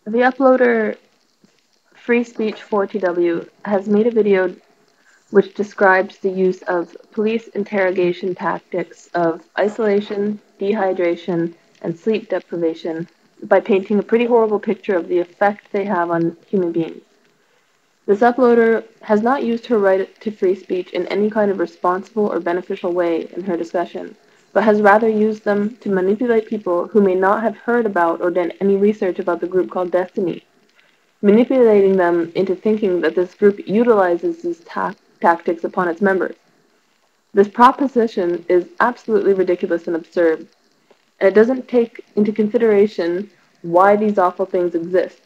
The uploader Free Speech 4TW has made a video which describes the use of police interrogation tactics of isolation, dehydration, and sleep deprivation by painting a pretty horrible picture of the effect they have on human beings. This uploader has not used her right to free speech in any kind of responsible or beneficial way in her discussion, but has rather used them to manipulate people who may not have heard about or done any research about the group called Desteni, manipulating them into thinking that this group utilizes these tactics upon its members. This proposition is absolutely ridiculous and absurd, and it doesn't take into consideration why these awful things exist,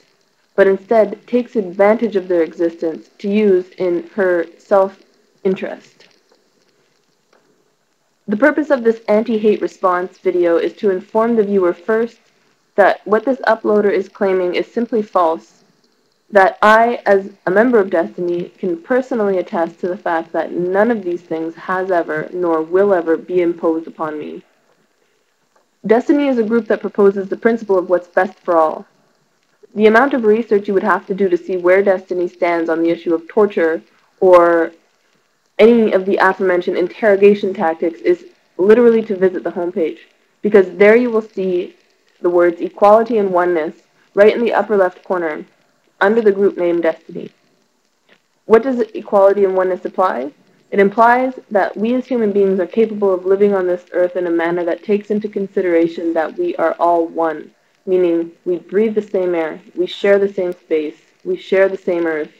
but instead takes advantage of their existence to use in her self-interest. The purpose of this anti-hate response video is to inform the viewer first that what this uploader is claiming is simply false, that I, as a member of Destiny, can personally attest to the fact that none of these things has ever, nor will ever, be imposed upon me. Destiny is a group that proposes the principle of what's best for all. The amount of research you would have to do to see where Destiny stands on the issue of torture or any of the aforementioned interrogation tactics is literally to visit the homepage, because there you will see the words equality and oneness right in the upper left corner under the group name Destiny. What does equality and oneness imply? It implies that we as human beings are capable of living on this earth in a manner that takes into consideration that we are all one, meaning we breathe the same air, we share the same space, we share the same earth,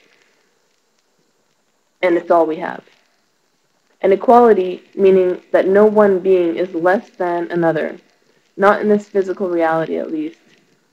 and it's all we have. And equality, meaning that no one being is less than another, not in this physical reality at least.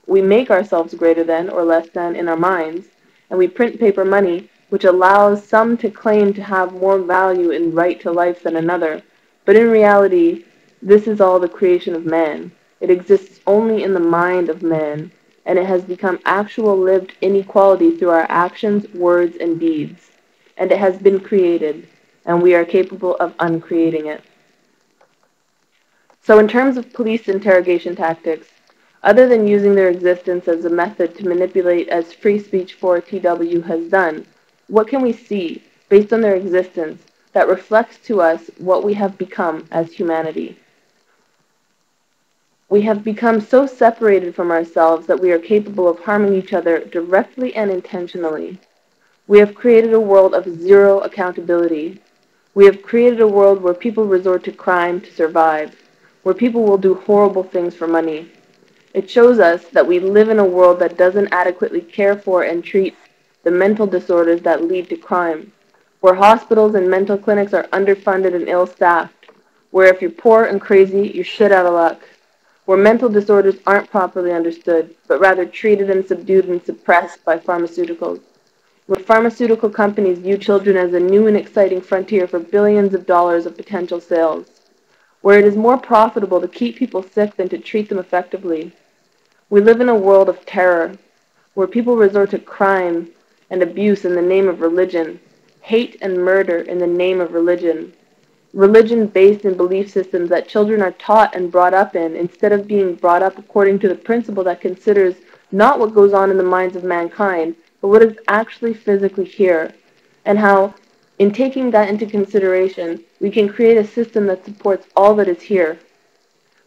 We make ourselves greater than or less than in our minds, and we print paper money, which allows some to claim to have more value and right to life than another. But in reality, this is all the creation of man. It exists only in the mind of man, and it has become actual lived inequality through our actions, words, and deeds. And it has been created, and we are capable of uncreating it. So in terms of police interrogation tactics, other than using their existence as a method to manipulate as Free Speech 4TW has done, what can we see, based on their existence, that reflects to us what we have become as humanity? We have become so separated from ourselves that we are capable of harming each other directly and intentionally. We have created a world of zero accountability. We have created a world where people resort to crime to survive, where people will do horrible things for money. It shows us that we live in a world that doesn't adequately care for and treat the mental disorders that lead to crime, where hospitals and mental clinics are underfunded and ill-staffed, where if you're poor and crazy, you're shit out of luck, where mental disorders aren't properly understood, but rather treated and subdued and suppressed by pharmaceuticals, where pharmaceutical companies view children as a new and exciting frontier for billions of dollars of potential sales, where it is more profitable to keep people sick than to treat them effectively. We live in a world of terror, where people resort to crime and abuse in the name of religion, hate and murder in the name of religion, religion based in belief systems that children are taught and brought up in, instead of being brought up according to the principle that considers not what goes on in the minds of mankind, but what is actually physically here, and how, in taking that into consideration, we can create a system that supports all that is here.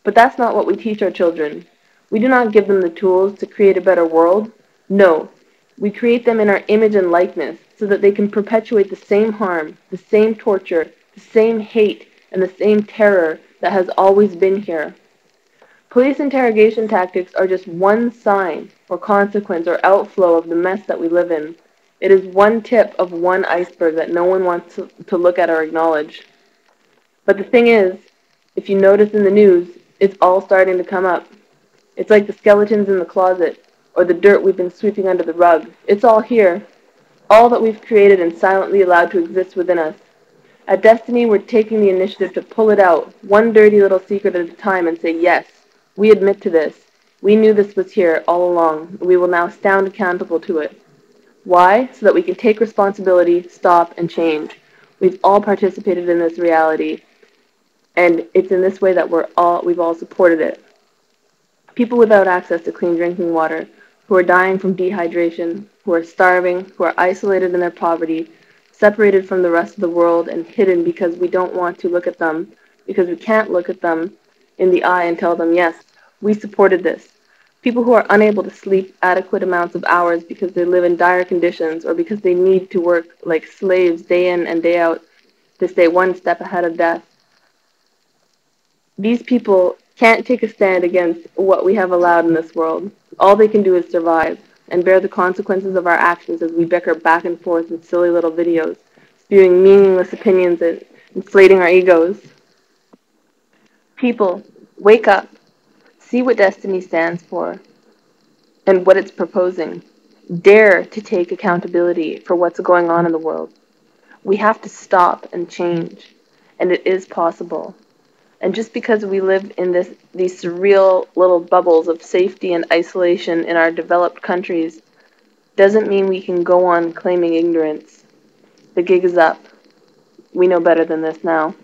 But that's not what we teach our children. We do not give them the tools to create a better world. No, we create them in our image and likeness so that they can perpetuate the same harm, the same torture, the same hate, and the same terror that has always been here. Police interrogation tactics are just one sign or consequence or outflow of the mess that we live in. It is one tip of one iceberg that no one wants to look at or acknowledge. But the thing is, if you notice in the news, it's all starting to come up. It's like the skeletons in the closet, or the dirt we've been sweeping under the rug. It's all here, all that we've created and silently allowed to exist within us. At Destiny, we're taking the initiative to pull it out, one dirty little secret at a time, and say, yes, we admit to this. We knew this was here all along, and we will now stand accountable to it. Why? So that we can take responsibility, stop, and change. We've all participated in this reality, and it's in this way that we've all supported it. People without access to clean drinking water, who are dying from dehydration, who are starving, who are isolated in their poverty, separated from the rest of the world and hidden because we don't want to look at them, because we can't look at them in the eye and tell them, yes, we supported this. People who are unable to sleep adequate amounts of hours because they live in dire conditions or because they need to work like slaves day in and day out to stay one step ahead of death. These people can't take a stand against what we have allowed in this world. All they can do is survive and bear the consequences of our actions as we bicker back and forth in silly little videos, spewing meaningless opinions and inflating our egos. People, wake up. See what Destiny stands for and what it's proposing. Dare to take accountability for what's going on in the world. We have to stop and change, and it is possible. And just because we live in these surreal little bubbles of safety and isolation in our developed countries doesn't mean we can go on claiming ignorance. The gig is up. We know better than this now.